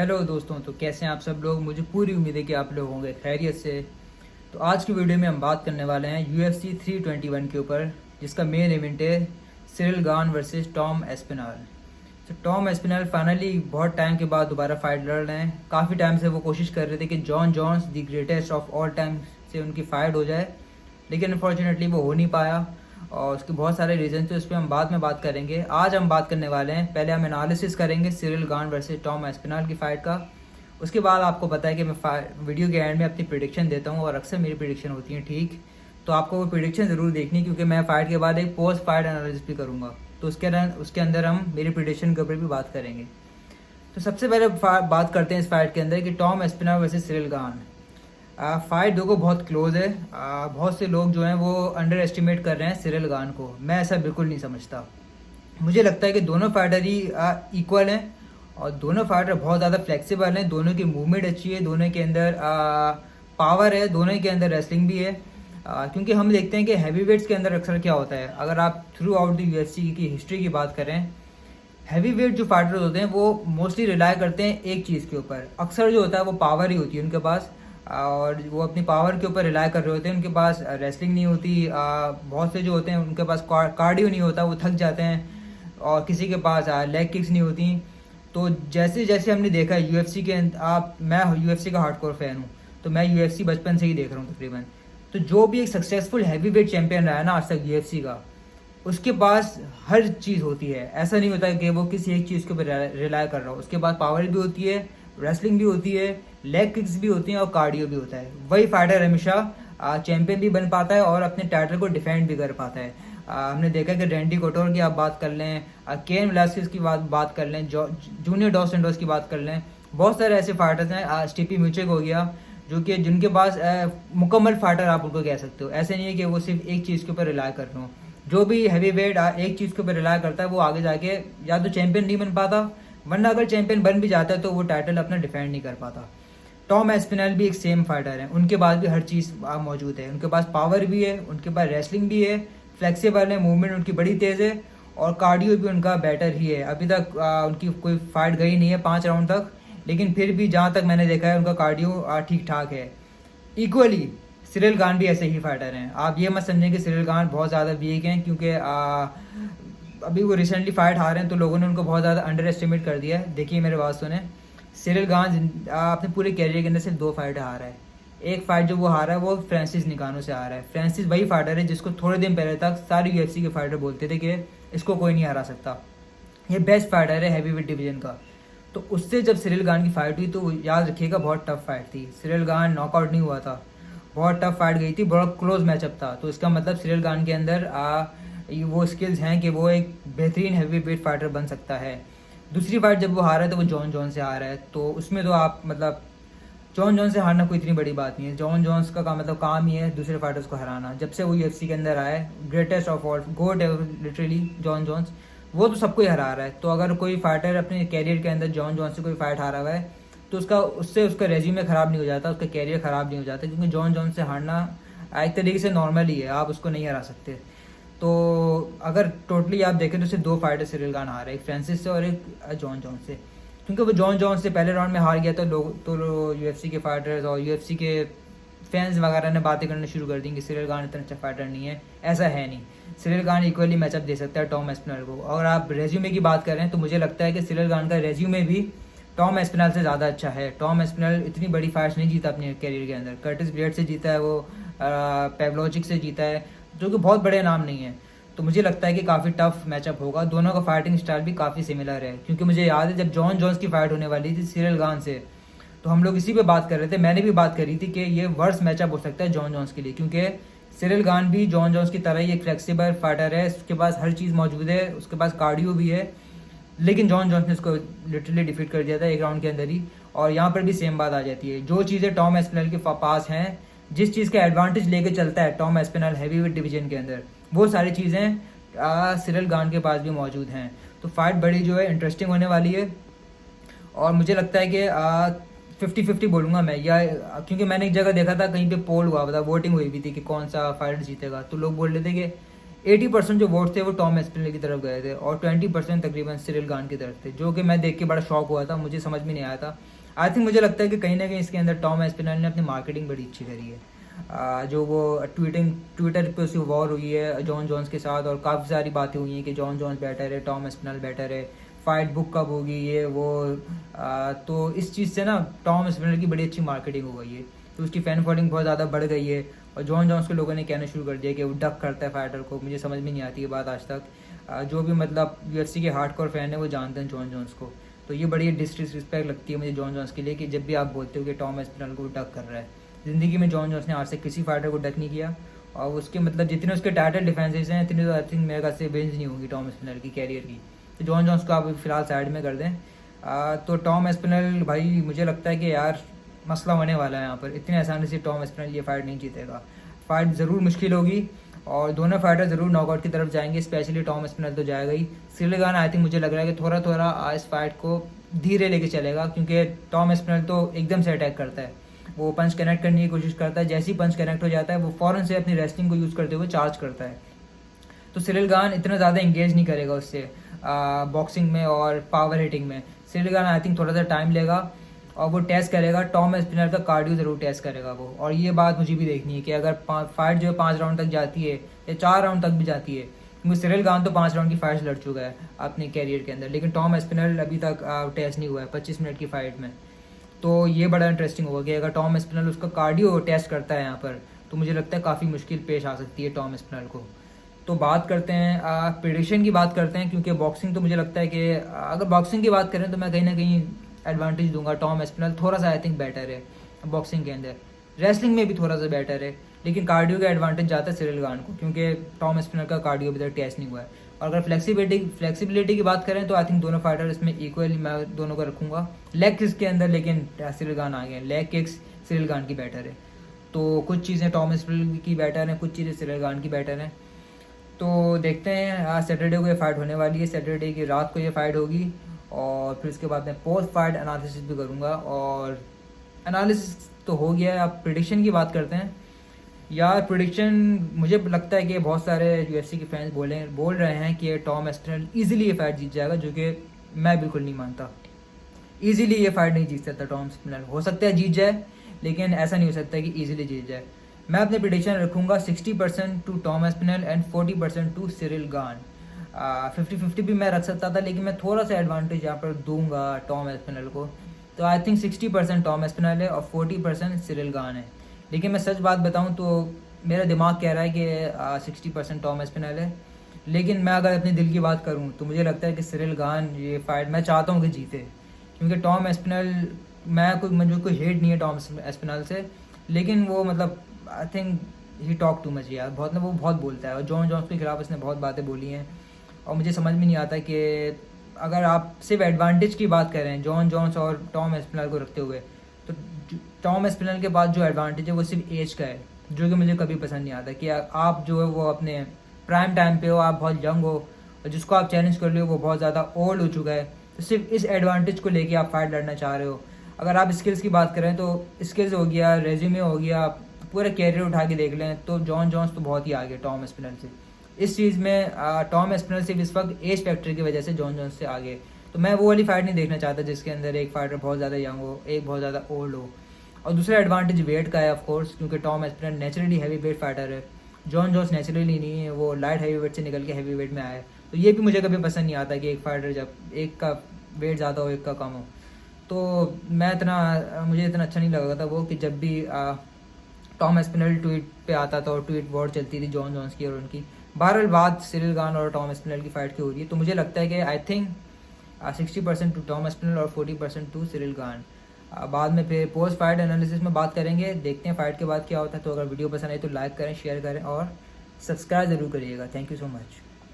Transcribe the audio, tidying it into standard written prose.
Hello दोस्तों, तो कैसे हैं आप सब लोग। मुझे पूरी उम्मीद है कि आप लोग होंगे खैरियत से। तो आज की वीडियो में हम बात करने वाले हैं UFC 321 के ऊपर, जिसका मेन इवेंट है Ciryl Gane versus Tom Aspinall. तो टॉम एस्पिनॉल फाइनली बहुत टाइम के बाद दोबारा फाइट लड़ रहे हैं। काफ़ी टाइम से वो कोशिश कर रहे थे कि Jon Jones the greatest of all time से उनकी फाइट हो जाए, लेकिन अनफॉर्चुनेटली वो हो नहीं पाया और उसके बहुत सारे रीज़न थे। उस पर हम बाद में बात करेंगे। आज हम बात करने वाले हैं, पहले हम एनालिसिस करेंगे Ciryl Gane versus Tom Aspinall की फ़ाइट का। उसके बाद आपको पता है कि मैं वीडियो के एंड में अपनी प्रिडिक्शन देता हूँ और अक्सर मेरी प्रिडिक्शन होती है ठीक। तो आपको वो प्रिडिक्शन ज़रूर देखनी, क्योंकि मैं फ़ाइट के बाद एक पोस्ट फाइट एनालिसिस भी करूँगा। तो उसके अंदर हम मेरी प्रिडिक्शन के ऊपर भी बात करेंगे। तो सबसे पहले बात करते हैं इस फाइट के अंदर कि Tom Aspinall versus Ciryl Gane. Fight दो को बहुत क्लोज है। बहुत से लोग जो हैं वो अंडर एस्टिमेट कर रहे हैं सिरिल गान को। मैं ऐसा बिल्कुल नहीं समझता। मुझे लगता है कि दोनों फाइटर ही इक्वल हैं और दोनों फाइटर बहुत ज़्यादा फ्लेक्सिबल हैं। दोनों की मूवमेंट अच्छी है, दोनों के अंदर पावर है, दोनों के अंदर रेसलिंग भी है। क्योंकि हम देखते हैं कि हैवी वेट्स के अंदर अक्सर क्या होता है, अगर आप थ्रू आउट द UFC की हिस्ट्री की बात करें, हैवी वेट जो फाइटर्स होते हैं वो मोस्टली रिलाई करते हैं एक चीज़ के ऊपर। अक्सर जो होता है वो पावर ही होती है उनके पास, और वो अपनी पावर के ऊपर रिलाई कर रहे होते हैं। उनके पास रेसलिंग नहीं होती। बहुत से जो होते हैं उनके पास कार्डियो नहीं होता, वो थक जाते हैं। और किसी के पास लेग किक्स नहीं होती। तो जैसे जैसे हमने देखा है UFC के मैं UFC का हार्डकोर फैन हूँ, तो मैं UFC बचपन से ही देख रहा हूँ तकरीबन। तो जो भी एक सक्सेसफुल हैवी वेट चैंपियन रहा है ना आज तक UFC का, उसके पास हर चीज़ होती है। ऐसा नहीं होता कि वो किसी एक चीज़ के ऊपर रिलाई कर रहा हो। उसके पास पावर भी होती है, रेसलिंग भी होती है, लेग किक्स भी होती हैं और कार्डियो भी होता है। वही फाइटर हमेशा चैंपियन भी बन पाता है और अपने टाइटल को डिफेंड भी कर पाता है। हमने देखा कि रैंडी कोटोर की आप बात कर लें, केन वेलास्केज की बात कर लें, जूनियर डॉस सैंटोस की बात कर लें, बहुत सारे ऐसे फाइटर्स हैं। स्टीपी म्यूचिक हो गया, जो कि जिनके पास मुकम्मल फाइटर आप उनको कह सकते हो। ऐसे नहीं है कि वो सिर्फ एक चीज़ के ऊपर रिलाई कर रहे हो। जो भी हैवी वेट एक चीज़ के ऊपर रिलाई करता है वो आगे जाके या तो चैंपियन नहीं बन पाता, वरना अगर चैंपियन बन भी जाता है तो वो टाइटल अपना डिफेंड नहीं कर पाता। टॉम एस्पिनॉल भी एक सेम फाइटर है, उनके पास भी हर चीज़ मौजूद है। उनके पास पावर भी है, उनके पास रेसलिंग भी है, फ्लेक्सिबल है, मूवमेंट उनकी बड़ी तेज़ है और कार्डियो भी उनका बेटर ही है। अभी तक उनकी कोई फाइट गई नहीं है 5 राउंड तक, लेकिन फिर भी जहाँ तक मैंने देखा है उनका कार्डियो ठीक ठाक है। इक्वली सिरिल गान भी ऐसे ही फाइटर हैं। आप ये मत समझें कि सिरिल गान बहुत ज़्यादा वीक हैं, क्योंकि अभी वो रिसेंटली फाइट हारे हैं तो लोगों ने उनको बहुत ज़्यादा अंडर एस्टिमेट कर दिया है। देखिए मेरे बात सुने, सिरिल गान अपने पूरे कैरियर के अंदर सिर्फ 2 फाइट हारा है। एक फाइट जो वो हारा है वो फ्रांसिस निकानो से हारा है। फ्रांसिस वही फाइटर है जिसको थोड़े दिन पहले तक सारे UFC के फाइटर बोलते थे कि इसको कोई नहीं हरा सकता, ये बेस्ट फाइटर है हैवी वेट डिवीजन का। तो उससे जब सिरिल गान की फाइट हुई तो याद रखिएगा बहुत टफ फाइट थी। सिरिल गान नॉकआउट नहीं हुआ था, बहुत टफ फाइट गई थी, बहुत क्लोज मैचअप था। तो इसका मतलब सिरिल गान के अंदर वो स्किल्स हैं कि वो एक बेहतरीन हैवी वेट फाइटर बन सकता है। दूसरी फाइट जब वो हारा है तो वो जॉन जॉन से हारा है, तो उसमें तो आप मतलब जॉन जॉन से हारना कोई इतनी बड़ी बात नहीं है। जॉन जॉन्स का मतलब काम ही है दूसरे फाइटर्स को हराना। जब से वो UFC के अंदर आया है, ग्रेटेस्ट ऑफ ऑल गोट है लिटरली जॉन जॉन्स, वो तो सबको ही हरा रहा है। तो अगर कोई फाइटर अपने कैरियर के अंदर जॉन जॉन से कोई फाइट हारा हुआ है तो उसका रेज्यूमे ख़राब नहीं हो जाता, उसका कैरियर ख़राब नहीं हो जाता, क्योंकि जॉन जॉन से हारना एक तरीके से नॉर्मल ही है, आप उसको नहीं हरा सकते। तो अगर टोटली आप देखें तो सिर्फ 2 फाइटर सिरिल गान हारे, एक फ्रांसिस से और एक जॉन जॉन से। क्योंकि वो जॉन जॉन से पहले राउंड में हार गया तो UFC के फाइटर्स और UFC के फैंस वगैरह ने बातें करना शुरू कर दी कि सिरिल गान इतना अच्छा फाइटर नहीं है। ऐसा है नहीं, सिरिल गान इक्वली मैचअप दे सकता है टॉम एस्पिनॉल को। और आप रेज्यूमे की बात करें तो मुझे लगता है कि सिरिल गान का रेज्यूमे भी टॉम एस्पिनॉल से ज़्यादा अच्छा है। टॉम एस्पिनॉल इतनी बड़ी फाइट्स नहीं जीता अपने कैरियर के अंदर। कर्टिस ब्लेड से जीता है, वो पेवलोजिक से जीता है, जो कि बहुत बड़े नाम नहीं है। तो मुझे लगता है कि काफ़ी टफ मैचअप होगा। दोनों का फाइटिंग स्टाइल भी काफ़ी सिमिलर है, क्योंकि मुझे याद है जब जॉन जॉन्स की फाइट होने वाली थी सिरिल गान से, तो हम लोग इसी पे बात कर रहे थे। मैंने भी बात करी थी कि ये वर्स्ट मैचअप हो सकता है जॉन जॉन्स के लिए, क्योंकि सिरिल गान भी जॉन जॉन्स की तरह ही एक फ्लेक्सिबल फाइटर है। उसके पास हर चीज़ मौजूद है, उसके पास कार्डियो भी है, लेकिन जॉन जॉन्स ने उसको लिटरली डिफीट कर दिया था 1 राउंड के अंदर ही। और यहाँ पर भी सेम बात आ जाती है, जो चीज़ें टॉम एस्पिनॉल के पास हैं, जिस चीज़ का एडवांटेज लेके चलता है Tom Aspinall heavy weight division के अंदर, वो सारी चीज़ें सिरिल गान के पास भी मौजूद हैं। तो फाइट बड़ी जो है इंटरेस्टिंग होने वाली है। और मुझे लगता है कि 50-50 बोलूँगा मैं, या क्योंकि मैंने एक जगह देखा था कहीं पे पोल हुआ था, वोटिंग हुई भी थी कि कौन सा फाइट जीतेगा, तो लोग बोल रहे थे कि 80% जो वोट थे वो टॉम एस्पिनल की तरफ गए थे और 20% तकरीबन सिरिल गान की तरफ थे, जो कि मैं देख के बड़ा शॉक हुआ था, मुझे समझ में नहीं आया था। आई थिंक मुझे लगता है कि कहीं ना कहीं इसके अंदर टॉम एस्पिनल ने अपनी मार्केटिंग बड़ी अच्छी करी है। जो वो ट्विटर पे उसकी वॉर हुई है जॉन जॉन्स के साथ और काफ़ी सारी बातें हुई हैं कि जॉन जॉन्स बेटर है, टॉम एस्पिनल बेटर है, फाइट बुक कब होगी, ये वो। तो इस चीज़ से ना टॉम एस्पिनल की बड़ी अच्छी मार्केटिंग हो गई है, तो उसकी फ़ैन फॉलोइंग बहुत ज़्यादा बढ़ गई है। और जॉन जॉन्स के लोगों ने कहना शुरू कर दिया कि वो डक करता है फाइटर को। मुझे समझ में नहीं आती ये बात आज तक। जो भी मतलब UFC के हार्डकोर फैन है वो जानते हैं जॉन जॉन्स को। तो ये बड़ी डिसरिस्पेक्ट लगती है मुझे जॉन जॉन्स के लिए कि जब भी आप बोलते हो कि टॉम एस्पिनल को डक कर रहा है। ज़िंदगी में जॉन जॉन्स ने आज से किसी फाइटर को डक नहीं किया और उसके मतलब जितने उसके टाइटल डिफेंसेस हैं इतनी तो आई थिंक मेरे ख्याल से बेंच नहीं होंगी टॉम एस्पिनल की कैरियर की। तो जॉन जॉन्स को आप फिलहाल साइड में कर दें। तो टॉम एस्पिनल भाई मुझे लगता है कि यार मसला होने वाला है यहाँ पर। इतनी आसानी से टॉम एस्पिनल ये फाइट नहीं जीतेगा। फाइट ज़रूर मुश्किल होगी और दोनों फाइटर ज़रूर नॉकआउट की तरफ जाएंगे, स्पेशली टॉम एस्पिनल तो जाएगा ही। सिरिल गान आई थिंक मुझे लग रहा है कि थोड़ा थोड़ा इस फाइट को धीरे लेके चलेगा, क्योंकि टॉम एस्पिनल तो एकदम से अटैक करता है। वो पंच कनेक्ट करने की कोशिश करता है, जैसे ही पंच कनेक्ट हो जाता है वो फ़ौरन से अपनी रेस्लिंग को यूज़ करते हुए चार्ज करता है। तो सिरिल गान इतना ज़्यादा इंगेज नहीं करेगा उससे बॉक्सिंग में और पावर हिटिंग में। सिरिल गान आई थिंक थोड़ा सा टाइम लेगा और वो टेस्ट करेगा, टॉम एस्पिनल का कार्डियो ज़रूर टेस्ट करेगा वो। और ये बात मुझे भी देखनी है कि अगर फाइट जो है 5 राउंड तक जाती है या 4 राउंड तक भी जाती है, क्योंकि सिरिल गान तो 5 राउंड की फाइट्स लड़ चुका है अपने कैरियर के अंदर, लेकिन टॉम एस्पिनल अभी तक टेस्ट नहीं हुआ है 25 मिनट की फ़ाइट में। तो ये बड़ा इंटरेस्टिंग होगा कि अगर टॉम एस्पिनल उसका कार्डियो टेस्ट करता है यहाँ पर, तो मुझे लगता है काफ़ी मुश्किल पेश आ सकती है टॉम एस्पिनल को। तो बात करते हैं प्रेडिक्शन की बात करते हैं, क्योंकि बॉक्सिंग तो मुझे लगता है कि अगर बॉक्सिंग की बात करें तो मैं कहीं ना कहीं एडवांटेज दूंगा टॉम एस्पिनल। थोड़ा सा आई थिंक बेटर है बॉक्सिंग के अंदर, रेसलिंग में भी थोड़ा सा बेटर है, लेकिन कार्डियो का एडवांटेज जाता है सिरिल गान को, क्योंकि टॉम एस्पिनल का कार्डियो अभी तक टेस्ट नहीं हुआ है। और अगर फ्लेक्सिबिलिटी की बात करें तो आई थिंक दोनों फाइटर इसमें इक्वली मैं दोनों को रखूंगा लेग किक्स के अंदर, लेकिन सिरिल गान आ गए, लेग किक्स सिरिल गान की बेटर है। तो कुछ चीज़ें टॉम एस्पिनल की बेटर हैं, कुछ चीज़ें सिरिल गान की बेटर हैं। तो देखते हैं, आज सैटरडे को ये फाइट होने वाली है, सैटरडे की रात को ये फाइट होगी और फिर उसके बाद मैं पोस्ट फाइट एनालिसिस भी करूँगा। और एनालिसिस तो हो गया है, अब प्रिडिक्शन की बात करते हैं। यार प्रिडिक्शन मुझे लगता है कि बहुत सारे UFC के फैंस बोल रहे हैं कि टॉम एस्पिनल ईजिली ये फाइट जीत जाएगा, जो कि मैं बिल्कुल नहीं मानता। ईजिली ये फाइट नहीं जीत सकता टॉम एस्पिनल। हो सकता है जीत जाए, लेकिन ऐसा नहीं हो सकता कि ईजिली जीत जाए। मैं अपने प्रिडिक्शन रखूँगा 60% to Tom Aspinall and 40% to Ciryl Gane. 50-50 भी मैं रख सकता था, लेकिन मैं थोड़ा सा एडवांटेज यहाँ पर दूंगा टॉम एस्पिनल को। तो आई थिंक 60% टॉम एस्पिनल है और 40% सिरिल गान है। लेकिन मैं सच बात बताऊं तो मेरा दिमाग कह रहा है कि 60% टॉम एस्पिनल है, लेकिन मैं अगर अपने दिल की बात करूं तो मुझे लगता है कि सिरिल गान ये फाइट मैं चाहता हूं कि जीते, क्योंकि टॉम एस्पिनल मुझे कोई हेट नहीं है टॉम एस्पिनल से, लेकिन वो मतलब I think he talk too much यार, बहुत ना वो बहुत बोलता है और जॉन जॉन्स के खिलाफ उसने बहुत बातें बोली हैं। और मुझे समझ में नहीं आता कि अगर आप सिर्फ एडवांटेज की बात करें जॉन जॉन्स और टॉम एस्पिनल को रखते हुए, तो टॉम एस्पिनल के पास जो एडवांटेज है वो सिर्फ एज का है, जो कि मुझे कभी पसंद नहीं आता। कि आप जो है वो अपने प्राइम टाइम पे हो, आप बहुत यंग हो और जिसको आप चैलेंज कर रहे हो वो बहुत ज़्यादा ओल्ड हो चुका है, तो सिर्फ इस एडवांटेज को लेके आप फाइट लड़ना चाह रहे हो। अगर आप स्किल्स की बात करें तो स्किल्स हो गया, रेज्यूमे हो गया, पूरा कैरियर उठा के देख लें तो जॉन जॉन्स तो बहुत ही आगे टॉम एस्पिनल से। इस चीज़ में टॉम एस्पिनल सिर्फ इस वक्त एज फैक्टर की वजह से जॉन जॉन्स से आगे। तो मैं वो वाली फाइट नहीं देखना चाहता जिसके अंदर एक फाइटर बहुत ज़्यादा यंग हो, एक बहुत ज़्यादा ओल्ड हो। और दूसरा एडवांटेज वेट का है ऑफ कोर्स, क्योंकि Tom Aspinall naturally heavy weight fighter है, जॉन जॉन्स नेचुरली नहीं है, वो लाइट हैवी वेट से निकल के हैवी वेट में आया है। तो ये भी मुझे कभी पसंद नहीं आता कि एक फाइटर जब एक का वेट ज़्यादा हो एक का कम हो। तो मुझे इतना अच्छा नहीं लगा था वो कि जब भी टॉम एस्पिनल ट्वीट पे आता था और ट्वीट वॉर चलती थी जॉन जॉन्स की और उनकी। बहरहाल बात सिरिल गान और टॉम एस्पिनल की फाइट की हो रही है, तो मुझे लगता है कि I think 60% to Tom Aspinall और 40% टू सिरिल गान। बाद में फिर पोस्ट फाइट एनालिसिस में बात करेंगे, देखते हैं फाइट के बाद क्या होता है। तो अगर वीडियो पसंद आए तो लाइक करें, शेयर करें और सब्सक्राइब ज़रूर करिएगा। Thank you so much.